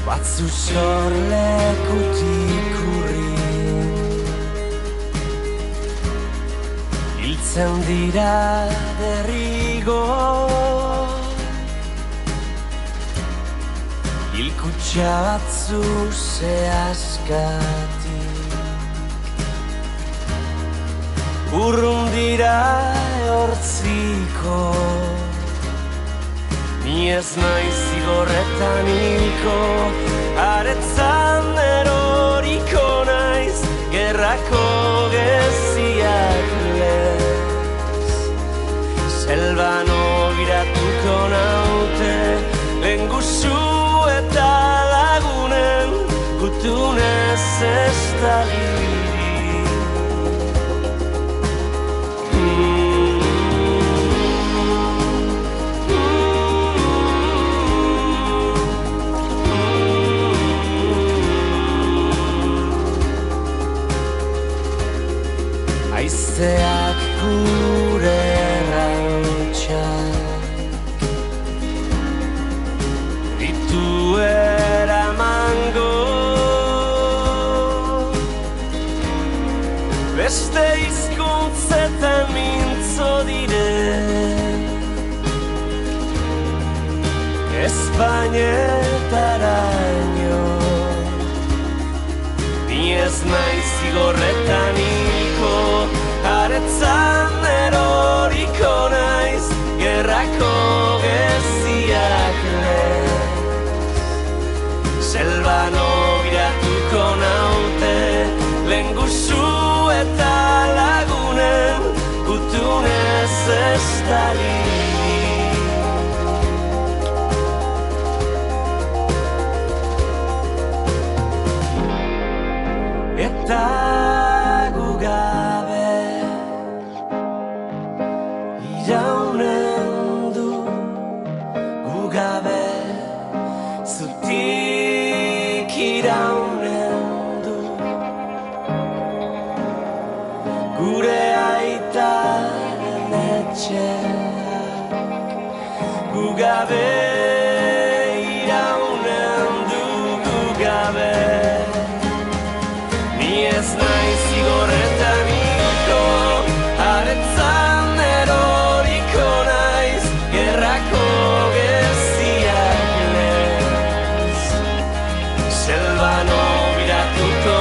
batzu sorlekutik urrin hiltzen dira derrigo hilkutxa batzu zehazkatik urrun dira ehortziko ni ez naiz zigorretan hilko aretzan eroriko naiz gerrako geziak lez selban ogiratuko naute lenguzu eta lagunen gutunez ez da Aizeak gure errautxak ditu eramango beste hizkuntzetan mintzo diren Espainetaraino ni ez naiz zigorretan hilko aretzan eroriko naiz gerrako geziak lez selban ogiratuko naute lenguzu eta lagunen gutunez ez dali eta iraunen du gugabe zutik iraunen du gure aitaren etxeak gugabe iraunen du gugabe ni ez naiz zigorretan hilko aretzan eroriko naiz gerrako geziak lez selban ogiratuko